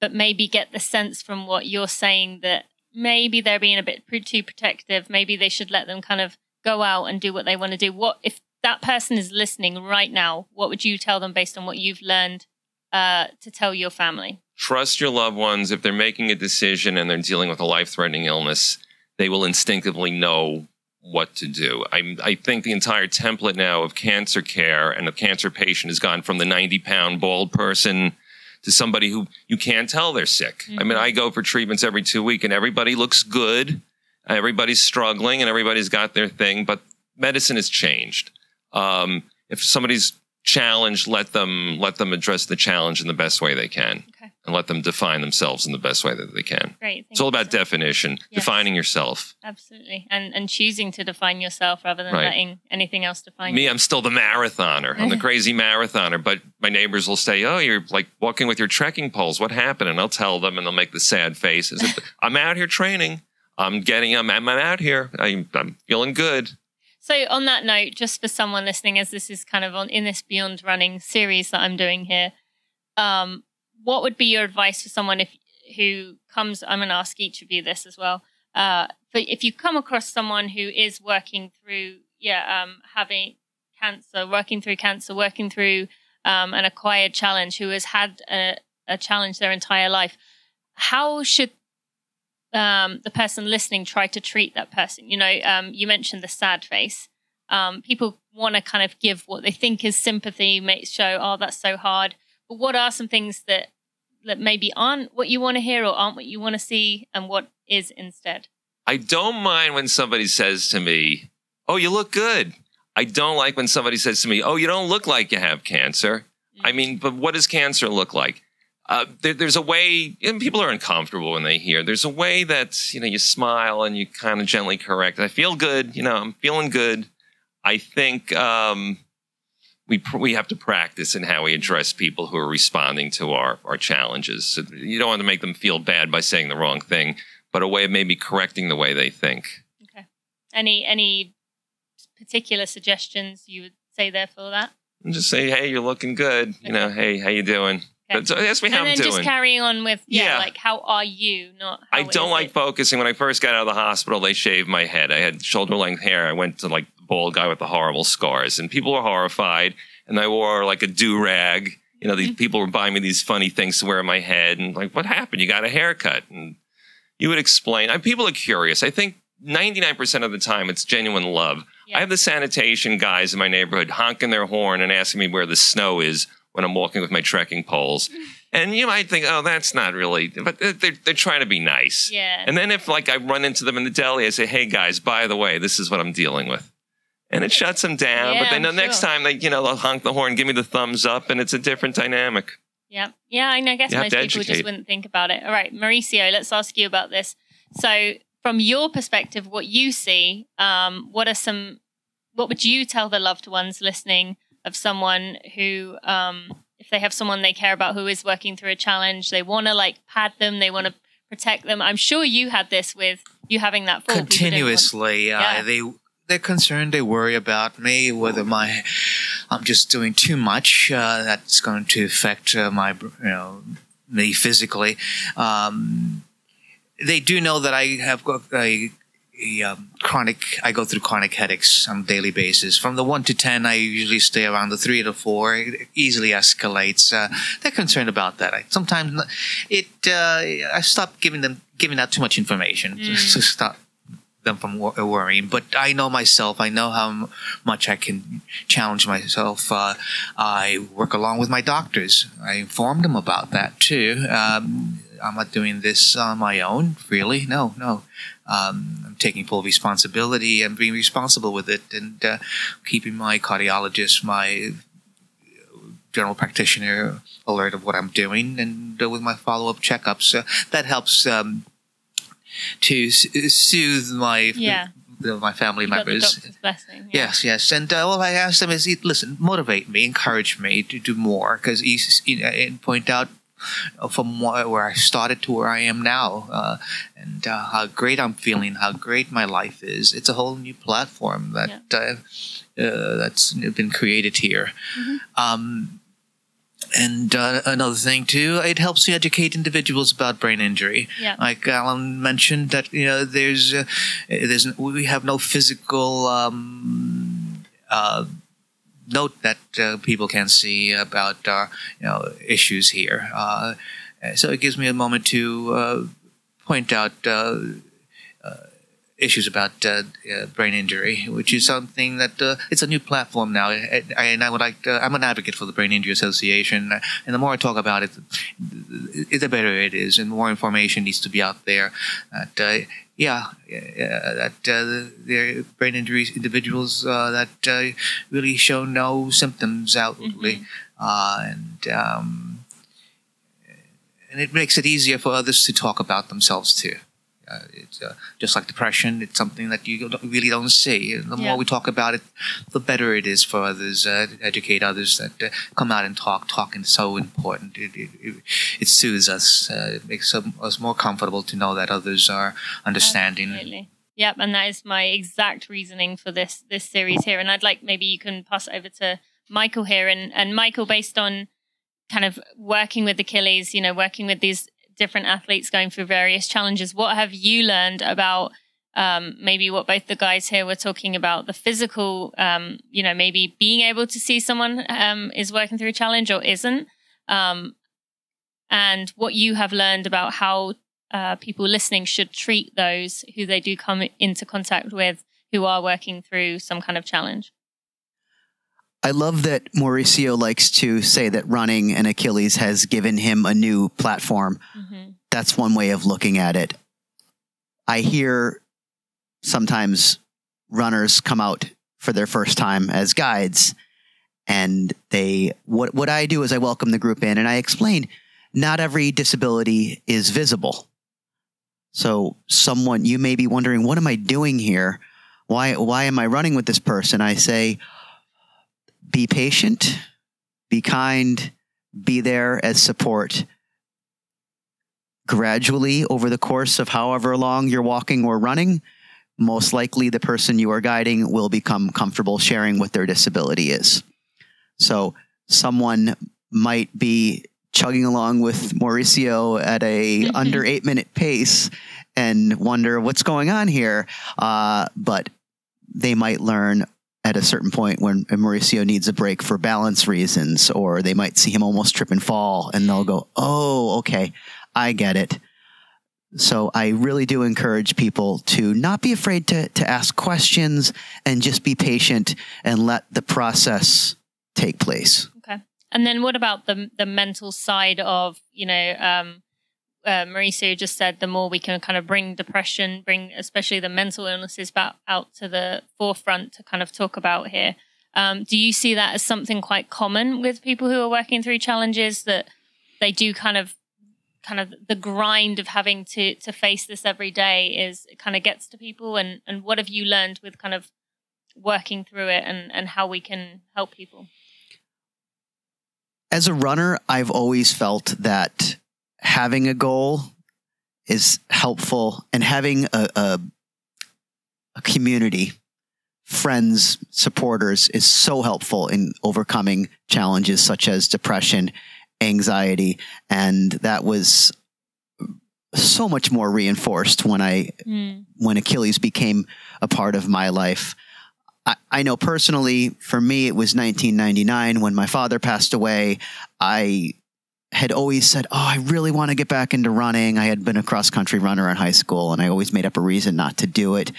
but maybe get the sense from what you're saying that maybe they're being a bit too protective, maybe they should let them kind of go out and do what they want to do? What if that person is listening right now, what would you tell them based on what you've learned to tell your family? Trust your loved ones. If they're making a decision and they're dealing with a life-threatening illness, they will instinctively know what to do. I think the entire template now of cancer care and the cancer patient has gone from the 90-pound bald person to somebody who you can't tell they're sick. I mean, I go for treatments every 2 weeks and everybody looks good. Everybody's struggling and everybody's got their thing, but medicine has changed. If somebody's challenged, let them address the challenge in the best way they can. Okay. And let them define themselves in the best way that they can. Great. It's all about definition, defining yourself. Absolutely. And choosing to define yourself rather than letting anything else define you. I'm still the marathoner. I'm the crazy marathoner. But my neighbors will say, oh, you're like walking with your trekking poles. What happened? And I'll tell them, and they'll make the sad faces. I'm out here training. I'm out here. I'm feeling good. So on that note, just for someone listening, as this is kind of in this Beyond Running series that I'm doing here, what would be your advice for someone who comes, I'm going to ask each of you this as well, but if you come across someone who is working through, having cancer, working through an acquired challenge, who has had a challenge their entire life, how should the person listening try to treat that person? You mentioned the sad face. People want to kind of give what they think is sympathy, show, oh, that's so hard. But what are some things that maybe aren't what you want to hear or aren't what you want to see, and what is instead? I don't mind when somebody says to me, oh, you look good. I don't like when somebody says to me, oh, you don't look like you have cancer. I mean, but what does cancer look like? There's a way, and people are uncomfortable when they hear, there's a way that, you smile and you kind of gently correct. I feel good. I'm feeling good. I think we have to practice in how we address people who are responding to our challenges. So you don't want to make them feel bad by saying the wrong thing, but a way of maybe correcting the way they think. Okay. Any particular suggestions you would say there for that? And just say, hey, you're looking good. Okay. Hey, how you doing? Okay. So ask me how I'm doing. And then just carrying on with, like, how are you? Not how I don't like focusing. When I first got out of the hosptal, they shaved my head. I had shoulder-length hair. I went to, like, the bald guy with the horrible scars. And people were horrified. And I wore, like, a do-rag. These people were buying me these funny things to wear on my head. And, like, what happened? You got a haircut. And you would explain. People are curious. I think 99% of the time it's genuine love. Yeah. I have the sanitation guys in my neighborhood honking their horn and asking me where the snow is when I'm walking with my trekking poles. And you might think, oh, that's not really, but they're trying to be nice. Yeah. And then if like I run into them in the deli, I say, hey guys, by the way, this is what I'm dealing with. And it shuts them down. Yeah, but then the next sure. time they'll honk the horn, give me the thumbs up, and it's a different dynamic. Yeah. Yeah, I guess You have most to people just educate. wouldn't think about it. All right, Mauricio, let's ask you about this. So from your perspective, what you see, what would you tell the loved ones listening of someone who, if they have someone they care about who is working through a challenge, they want to like pad them, they want to protect them. I'm sure you had this with you having that fall. Continuously. They're concerned. They worry about me, whether I'm just doing too much. That's going to affect me physically. They do know that I have got I go through chronic headaches on a daily basis. From the 1 to 10, I usually stay around the 3 to 4. It easily escalates. They're concerned about that. Sometimes I stop giving out too much information to stop them from worrying. But I know myself. I know how much I can challenge myself. I work along with my doctors. I inform them about that too. I'm not doing this on my own, really. No. I'm taking full responsibility and being responsible with it, and keeping my cardiologist, my general practitioner alert of what I'm doing, and with my follow-up checkups. That helps to soothe my family members. Doctor's blessing. Yeah. Yes. And all I ask them is, listen, motivate me, encourage me to do more, because and point out from where I started to where I am now, and how great I'm feeling, how great my life is. It's a whole new platform that's been created here. Mm-hmm. And another thing too, it helps to educate individuals about brain injury. Yeah. Like Alan mentioned, that we have no physical note that people can see about issues here. So it gives me a moment to point out issues about brain injury, which is something that it's a new platform now. And I would like I'm an advocate for the Brain Injury Association, and the more I talk about it, the better it is, and more information needs to be out there. That there brain injury individuals that really show no symptoms outwardly, and it makes it easier for others to talk about themselves too. It's just like depression. It's something that you really don't see. And the more we talk about it, the better it is for others, educate others that come out and talk. Talking is so important. It soothes us. It makes us more comfortable to know that others are understanding. Absolutely. Yep, and that is my exact reasoning for this series here. And I'd like, maybe you can pass it over to Michael here. And Michael, based on kind of working with Achilles, working with these different athletes going through various challenges, what have you learned about maybe what both the guys here were talking about, the physical, maybe being able to see someone is working through a challenge or isn't, and what you have learned about how people listening should treat those who they do come into contact with who are working through some kind of challenge? I love that Mauricio likes to say that running and Achilles has given him a new platform. Mm-hmm. That's one way of looking at it. I hear sometimes runners come out for their first time as guides, and what I do is I welcome the group in and I explain not every disability is visible. So you may be wondering, what am I doing here? Why am I running with this person? I say, be patient, be kind, be there as support. Gradually, over the course of however long you're walking or running, most likely the person you are guiding will become comfortable sharing what their disability is. So someone might be chugging along with Mauricio at a under 8-minute pace and wonder what's going on here. But they might learn at a certain point when Mauricio needs a break for balance reasons, or they might see him almost trip and fall, and they'll go, oh, okay, I get it. So I really do encourage people to not be afraid to ask questions and just be patient and let the process take place. Okay. And then what about the mental side of, Mauricio just said, the more we can kind of bring depression, bring especially the mental illnesses back out to the forefront to kind of talk about here. Do you see that as something quite common with people who are working through challenges, that they do kind of the grind of having to face this every day it kind of gets to people? And what have you learned with kind of working through it and how we can help people? As a runner, I've always felt that having a goal is helpful, and having a community, friends, supporters is so helpful in overcoming challenges such as depression, anxiety. And that was so much more reinforced when Achilles became a part of my life. I know personally, for me, it was 1999 when my father passed away. I had always said, I really want to get back into running. I had been a cross-country runner in high school, and I always made up a reason not to do it.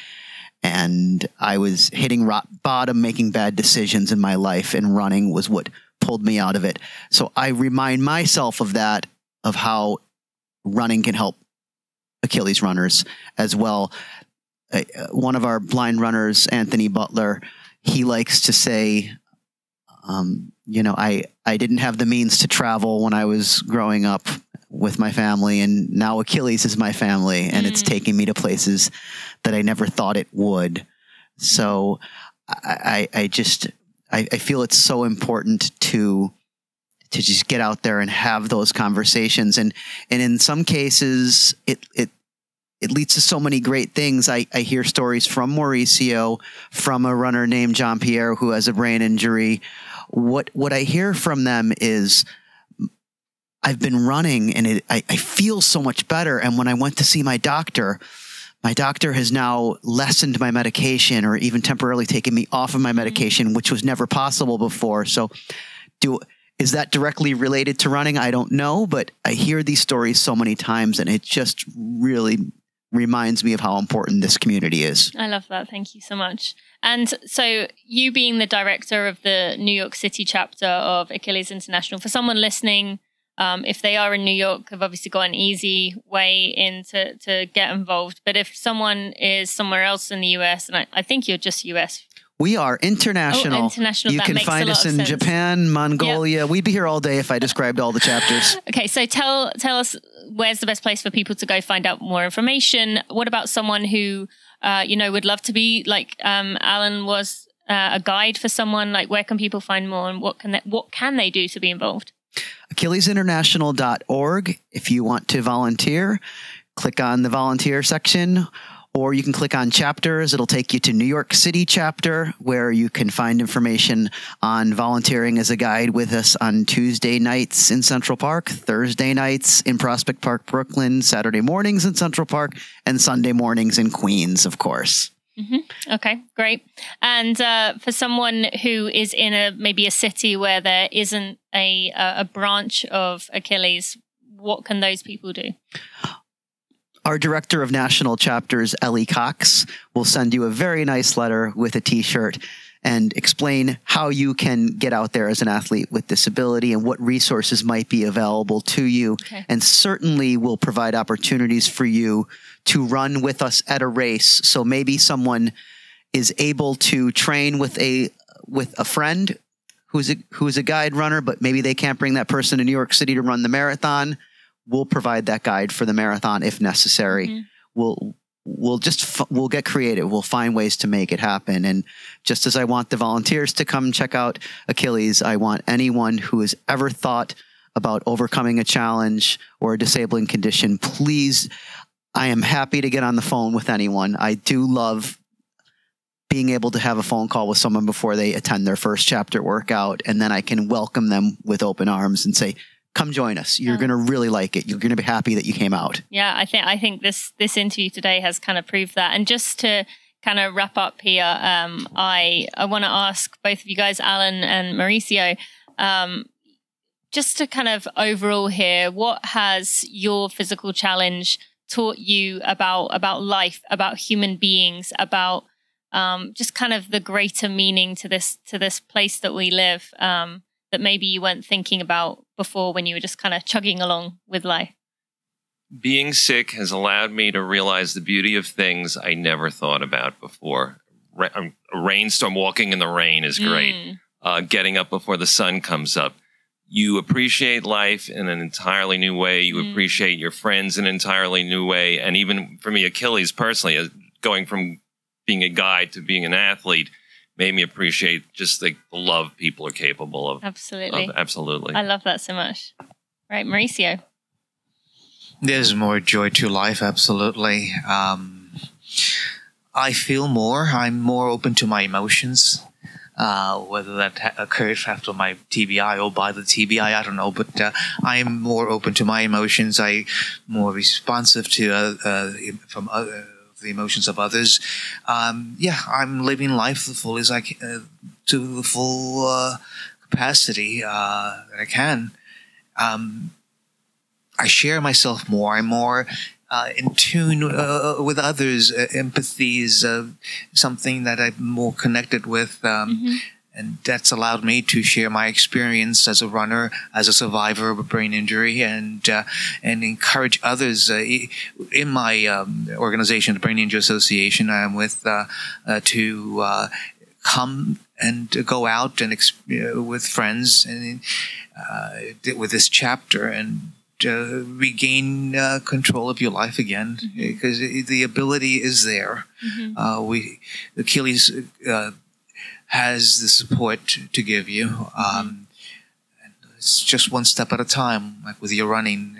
And I was hitting rock bottom, making bad decisions in my life, and running was what pulled me out of it. So I remind myself of that, of how running can help Achilles runners as well. One of our blind runners, Anthony Butler, he likes to say, I didn't have the means to travel when I was growing up with my family, and now Achilles is my family, and it's taking me to places that I never thought it would. So I feel it's so important to just get out there and have those conversations. And in some cases, it leads to so many great things. I hear stories from Mauricio, from a runner named Jean-Pierre who has a brain injury. What I hear from them is, I've been running and I feel so much better. And when I went to see my doctor has now lessened my medication, or even temporarily taken me off of my medication, which was never possible before. So is that directly related to running? I don't know, but I hear these stories so many times, and it just really reminds me of how important this community is. I love that. Thank you so much. And so you being the director of the New York City chapter of Achilles International, for someone listening, if they are in New York, have obviously got an easy way in to get involved. But if someone is somewhere else in the US, and I think you're just US. We are international. Oh, international. You can find us in Japan, Mongolia. Yep. We'd be here all day if I described all the chapters. Okay, so tell us, where's the best place for people to go find out more information? What about someone who, would love to be like Alan was, a guide for someone? Like, where can people find more, and what can they do to be involved? AchillesInternational.org. If you want to volunteer, click on the volunteer section. Or you can click on chapters. It'll take you to New York City chapter, where you can find information on volunteering as a guide with us on Tuesday nights in Central Park, Thursday nights in Prospect Park, Brooklyn, Saturday mornings in Central Park, and Sunday mornings in Queens, of course. Mm-hmm. Okay, great. And for someone who is in maybe a city where there isn't a branch of Achilles, what can those people do? Our director of national chapters, Ellie Cox, will send you a very nice letter with a T-shirt and explain how you can get out there as an athlete with disability and what resources might be available to you. Okay. And certainly will provide opportunities for you to run with us at a race. So maybe someone is able to train with a friend who's a guide runner, but maybe they can't bring that person to New York City to run the marathon. We'll provide that guide for the marathon if necessary. Mm-hmm. We'll get creative. We'll find ways to make it happen. And just as I want the volunteers to come check out Achilles, I want anyone who has ever thought about overcoming a challenge or a disabling condition, please, I am happy to get on the phone with anyone. I do love being able to have a phone call with someone before they attend their first chapter workout, and then I can welcome them with open arms and say, come join us. You're going to really like it. You're going to be happy that you came out. Yeah, I think this interview today has kind of proved that. And just to kind of wrap up here, I want to ask both of you guys, Alan and Mauricio, just to kind of overall here, what has your physical challenge taught you about life, about human beings, about just kind of the greater meaning to this place that we live, that maybe you weren't thinking about before when you were just kind of chugging along with life? Being sick has allowed me to realize the beauty of things I never thought about before. A rainstorm, walking in the rain is great. Getting up before the sun comes up. You appreciate life in an entirely new way. You appreciate your friends in an entirely new way. And even for me, Achilles personally, going from being a guy to being an athlete made me appreciate just the love people are capable of. Absolutely. Absolutely. I love that so much. Right, Mauricio. There's more joy to life, absolutely. I feel more. I'm more open to my emotions. Whether that occurs after my TBI or by the TBI, I don't know. But I am more open to my emotions. I'm more responsive to the emotions of others. I'm living life the full as I can, to the full capacity that I can. I share myself more. I'm more in tune with others. Empathy is something that I'm more connected with. And that's allowed me to share my experience as a runner, as a survivor of a brain injury, and encourage others in my organization, the Brain Injury Association I'm with, to come and go out and with friends and with this chapter and regain control of your life again, because the ability is there. Achilles has the support to give you. And it's just one step at a time, like with your running,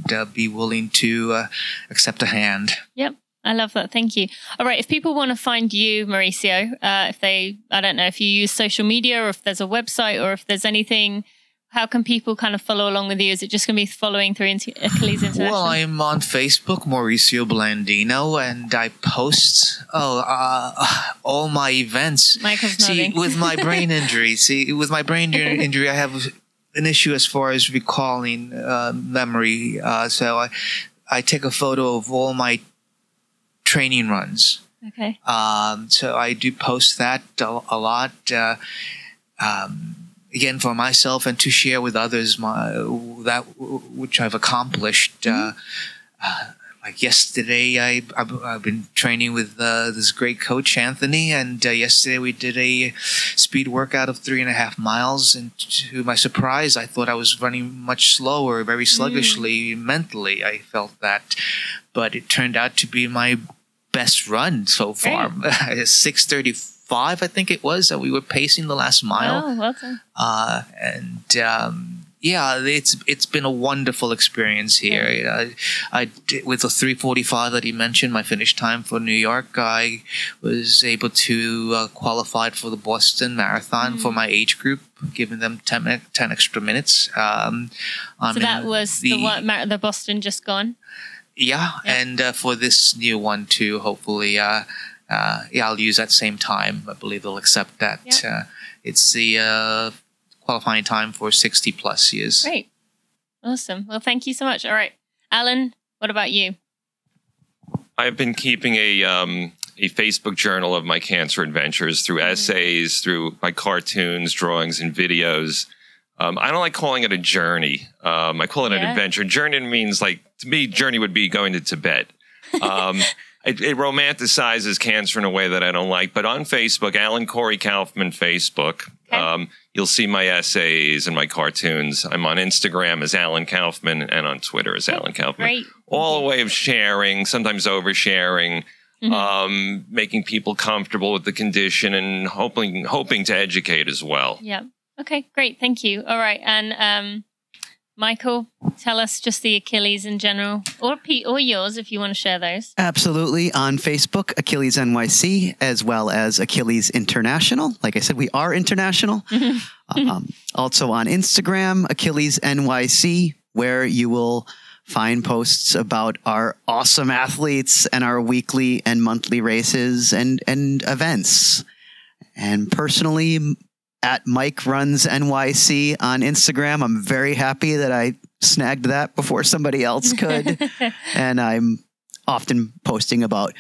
and be willing to accept a hand. Yep. I love that. Thank you. All right. If people want to find you, Mauricio, I don't know if you use social media or if there's a website or if there's anything, how can people kind of follow along with you? Is it just going to be following through Achilles International? Well, I'm on Facebook, Mauricio Blandino, and I post all my events. Michael's nodding. With my brain injury. With my brain injury, I have an issue as far as recalling memory. So I take a photo of all my training runs. Okay. So I do post that a lot. Again, for myself and to share with others that which I've accomplished. Like yesterday, I've been training with this great coach, Anthony, and yesterday we did a speed workout of 3.5 miles. And to my surprise, I thought I was running much slower, very sluggishly. Mentally, I felt that, but it turned out to be my best run so far. 6:35. I think it was that we were pacing the last mile. Oh, well done. It's been a wonderful experience here. I did, with the 3:45 that he mentioned, my finish time for New York, I was able to qualify for the Boston Marathon for my age group, giving them 10 extra minutes. So that was the Boston just gone? Yeah, and for this new one too, hopefully. I'll use that same time. I believe they'll accept that. Yep. It's the qualifying time for 60 plus years. Great. Awesome. Well, thank you so much. All right. Alan, what about you? I've been keeping a Facebook journal of my cancer adventures through essays, through my cartoons, drawings, and videos. I don't like calling it a journey. I call it an adventure. Journey means, like, to me, journey would be going to Tibet. It romanticizes cancer in a way that I don't like. But on Facebook, Alan Corey Kaufman Facebook, you'll see my essays and my cartoons. I'm on Instagram as Alan Kaufman and on Twitter as Alan Kaufman. Great. All a way of sharing, sometimes oversharing, making people comfortable with the condition and hoping to educate as well. Yeah. Okay, great. Thank you. All right. And Michael, tell us just the Achilles in general, or yours if you want to share those. Absolutely. On Facebook, Achilles NYC, as well as Achilles International. Like I said, we are international. Also on Instagram, Achilles NYC, where you will find posts about our awesome athletes and our weekly and monthly races and events. And personally, at Mike Runs NYC on Instagram. I'm very happy that I snagged that before somebody else could. And I'm often posting about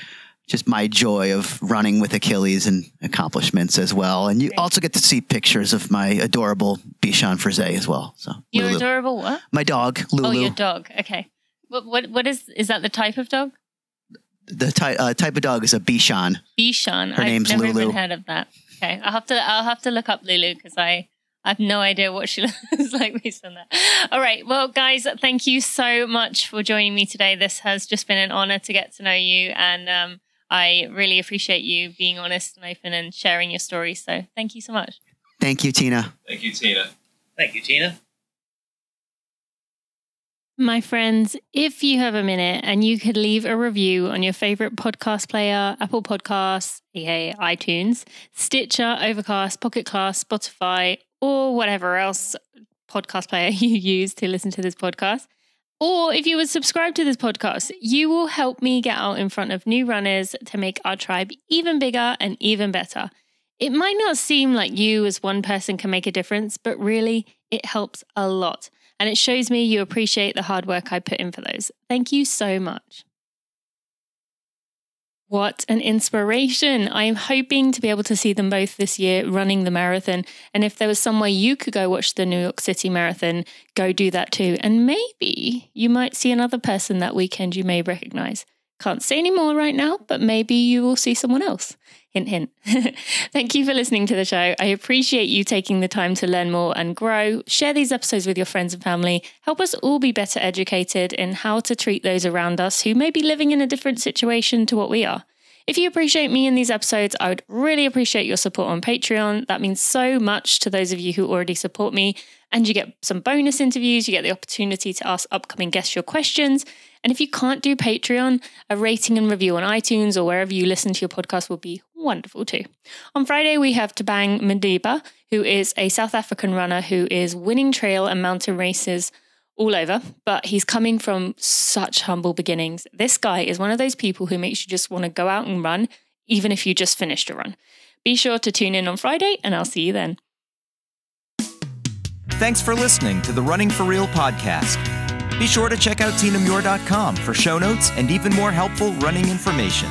just my joy of running with Achilles and accomplishments as well. And you also get to see pictures of my adorable Bichon Frise as well. So Your Lulu. adorable what? My dog, Lulu. Oh, your dog. Okay. What is that the type of dog? The type of dog is a Bichon. Bichon. Her name's I've never Lulu. even heard of that. Okay. I'll have to look up Lulu because I have no idea what she looks like based on that. All right. Well, guys, thank you so much for joining me today. This has just been an honor to get to know you. And I really appreciate you being honest and open and sharing your story. So thank you so much. Thank you, Tina. Thank you, Tina. Thank you, Tina. My friends, if you have a minute and you could leave a review on your favorite podcast player, Apple Podcasts, aka iTunes, Stitcher, Overcast, Pocket Cast, Spotify, or whatever else podcast player you use to listen to this podcast. Or if you would subscribe to this podcast, you will help me get out in front of new runners to make our tribe even bigger and even better. It might not seem like you as one person can make a difference, but really it helps a lot. And it shows me you appreciate the hard work I put in for those. Thank you so much. What an inspiration. I am hoping to be able to see them both this year running the marathon. And if there was some way you could go watch the New York City Marathon, go do that too. And maybe you might see another person that weekend you may recognize. Can't say any more right now, but maybe you will see someone else. Hint, hint. Thank you for listening to the show. I appreciate you taking the time to learn more and grow. Share these episodes with your friends and family. Help us all be better educated in how to treat those around us who may be living in a different situation to what we are. If you appreciate me in these episodes, I would really appreciate your support on Patreon. That means so much to those of you who already support me. And you get some bonus interviews. You get the opportunity to ask upcoming guests your questions. And if you can't do Patreon, a rating and review on iTunes or wherever you listen to your podcast will be wonderful too. On Friday, we have Tabang Madiba, who is a South African runner who is winning trail and mountain races all over, but he's coming from such humble beginnings. This guy is one of those people who makes you just want to go out and run, even if you just finished a run. Be sure to tune in on Friday, and I'll see you then. Thanks for listening to the Running for Real podcast. Be sure to check out tinamuir.com for show notes and even more helpful running information.